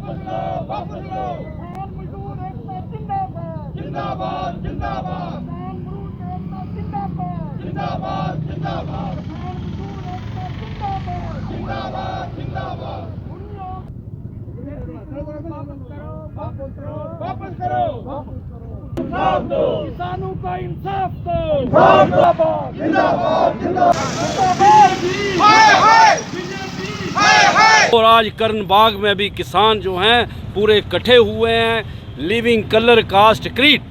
जिंदाबाद जिंदाबाद जिंदाबाद जिंदाबाद जिंदाबाद जिंदाबाद वापस करो इंसाफ दो, किसानों का इंसाफ दो। जिंदाबाद जिंदाबाद जिंदाबाद। और आज कर्ण बाग में भी किसान जो हैं पूरे इकट्ठे हुए हैं, लिविंग कलर कास्ट क्रीड,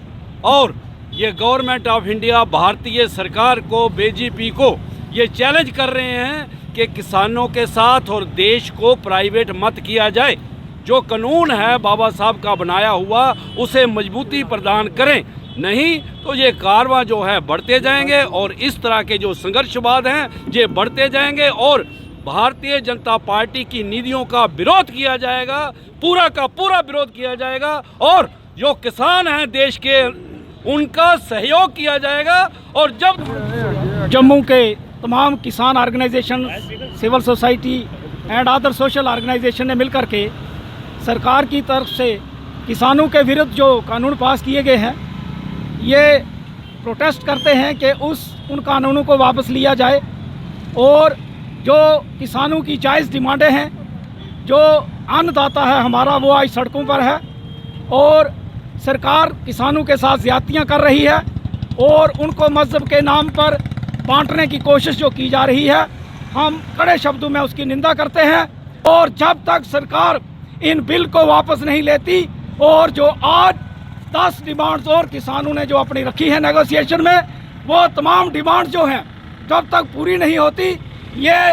और ये गवर्नमेंट ऑफ इंडिया भारतीय सरकार को, बीजेपी को ये चैलेंज कर रहे हैं कि किसानों के साथ और देश को प्राइवेट मत किया जाए। जो कानून है बाबा साहब का बनाया हुआ उसे मजबूती प्रदान करें, नहीं तो ये कारवां जो है बढ़ते जाएंगे और इस तरह के जो संघर्षवाद हैं ये बढ़ते जाएंगे और भारतीय जनता पार्टी की नीतियों का विरोध किया जाएगा, पूरा का पूरा विरोध किया जाएगा और जो किसान हैं देश के उनका सहयोग किया जाएगा। और जब जम्मू के तमाम किसान organisation, civil society and other social organisation ने मिलकर के सरकार की तरफ से किसानों के विरुद्ध जो कानून पास किए गए हैं ये प्रोटेस्ट करते हैं कि उन कानूनों को वापस लिया जाए और जो किसानों की जायज़ डिमांडें हैं, जो अन्नदाता है हमारा वो आज सड़कों पर है और सरकार किसानों के साथ ज़्यादतियाँ कर रही है और उनको मज़हब के नाम पर बांटने की कोशिश जो की जा रही है, हम कड़े शब्दों में उसकी निंदा करते हैं। और जब तक सरकार इन बिल को वापस नहीं लेती और जो आज 10 डिमांड्स और किसानों ने जो अपनी रखी है नेगोशिएशन में, वो तमाम डिमांड जो हैं जब तक पूरी नहीं होती, ये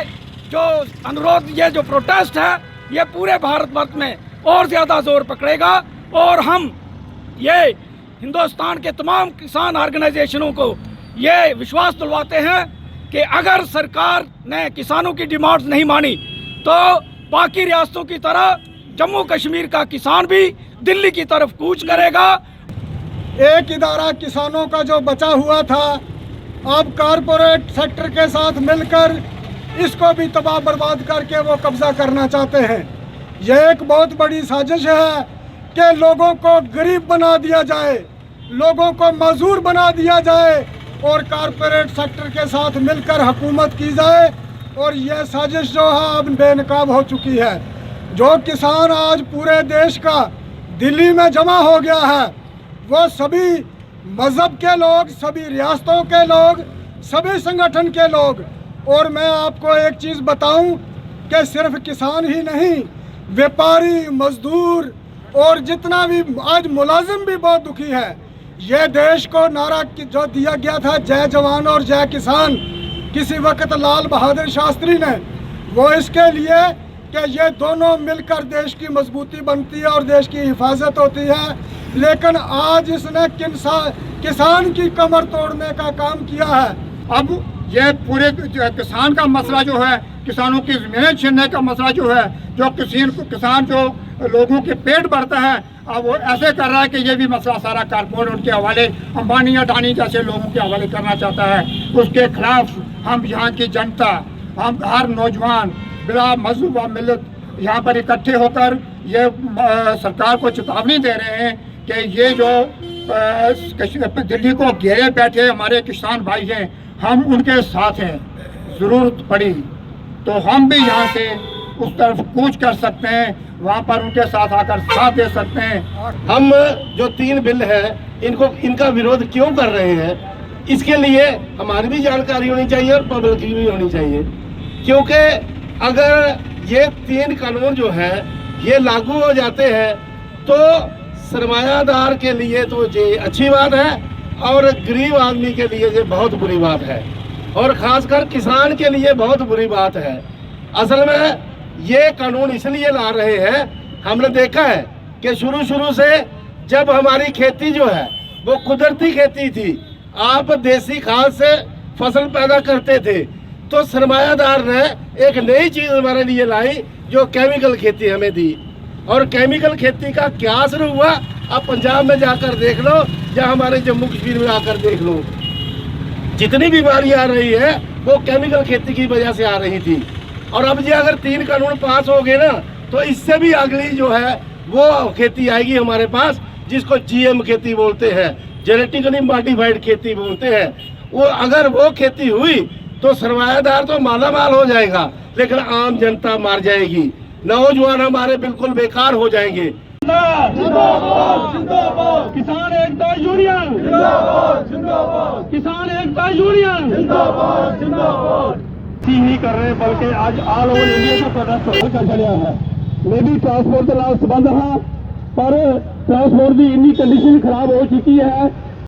जो अनुरोध, ये जो प्रोटेस्ट है ये पूरे भारतवर्ष में और ज़्यादा जोर पकड़ेगा। और हम ये हिंदुस्तान के तमाम किसान ऑर्गेनाइजेशनों को ये विश्वास दिलवाते हैं कि अगर सरकार ने किसानों की डिमांड्स नहीं मानी तो बाकी रियासतों की तरह जम्मू कश्मीर का किसान भी दिल्ली की तरफ कूच करेगा। एक इदारा किसानों का जो बचा हुआ था, अब कारपोरेट सेक्टर के साथ मिलकर इसको भी तबाह बर्बाद करके वो कब्जा करना चाहते हैं। यह एक बहुत बड़ी साजिश है कि लोगों को गरीब बना दिया जाए, लोगों को मजदूर बना दिया जाए और कारपोरेट सेक्टर के साथ मिलकर हुकूमत की जाए। और यह साजिश जो है अब बेनकाब हो चुकी है। जो किसान आज पूरे देश का दिल्ली में जमा हो गया है, वो सभी मज़हब के लोग, सभी रियासतों के लोग, सभी संगठन के लोग। और मैं आपको एक चीज़ बताऊं कि सिर्फ किसान ही नहीं, व्यापारी, मजदूर और जितना भी आज मुलाजिम भी बहुत दुखी है। ये देश को नारा जो दिया गया था, जय जवान और जय किसान, किसी वक्त लाल बहादुर शास्त्री ने, वो इसके लिए कि ये दोनों मिलकर देश की मजबूती बनती है और देश की हिफाजत होती है। लेकिन आज इसने किसान की कमर तोड़ने का काम किया है। अब ये पूरे किसान का मसला जो है, किसानों की ज़मीनें छीनने का मसला जो है, जो किसान जो लोगों के पेट भरता है, अब वो ऐसे कर रहा है कि ये भी मसला सारा कारपोरेट उनके हवाले, अंबानी अडानी जैसे लोगों के हवाले करना चाहता है। उसके खिलाफ हम यहाँ की जनता, हम हर नौजवान बिला मजहब व मिलत यहाँ पर इकट्ठे होकर ये सरकार को चेतावनी दे रहे हैं कि ये जो दिल्ली को घेरे बैठे हमारे किसान भाई हैं, हम उनके साथ हैं। ज़रूरत पड़ी तो हम भी यहाँ से उस तरफ कूच कर सकते हैं, वहाँ पर उनके साथ आकर साथ दे सकते हैं। हम जो 3 बिल है इनका विरोध क्यों कर रहे हैं, इसके लिए हमारी भी जानकारी होनी चाहिए और पब्लिक की भी होनी चाहिए। क्योंकि अगर ये 3 कानून जो है ये लागू हो जाते हैं तो सरमायादार के लिए तो ये अच्छी बात है और गरीब आदमी के लिए ये बहुत बुरी बात है और ख़ासकर किसान के लिए बहुत बुरी बात है। असल में ये कानून इसलिए ला रहे हैं, हमने देखा है कि शुरू से जब हमारी खेती जो है वो कुदरती खेती थी, आप देसी खाद से फसल पैदा करते थे, तो सरमायादार ने एक नई चीज़ हमारे लिए लाई जो केमिकल खेती हमें दी। और केमिकल खेती का क्या असर हुआ आप पंजाब में जाकर देख लो या हमारे जम्मू कश्मीर में आकर देख लो। जितनी बीमारियाँ आ रही है वो केमिकल खेती की वजह से आ रही थी। और अब ये अगर 3 कानून पास हो गए ना तो इससे भी अगली जो है वो खेती आएगी हमारे पास जिसको जीएम खेती बोलते हैं, जेनेटिकली मॉडिफाइड खेती बोलते हैं। वो अगर वो खेती हुई तो सरमायादार तो मालामाल हो जाएगा, लेकिन आम जनता मार जाएगी, नौजवान हमारे बिल्कुल बेकार हो जाएंगे। जिंदाबाद जिंदाबाद किसान एकता यूनियन जिंदाबाद जिंदाबाद किसान एकता यूनियन जिंदाबाद जिंदाबाद नहीं कर रहे बल्कि आज ऑल ओवर इंडिया का प्रोटेस्ट कर चलिया है। मैं भी ट्रांसपोर्ट के नाल संबंध हाँ, पर ट्रांसपोर्ट की इन्नी कंडीशन खराब हो चुकी है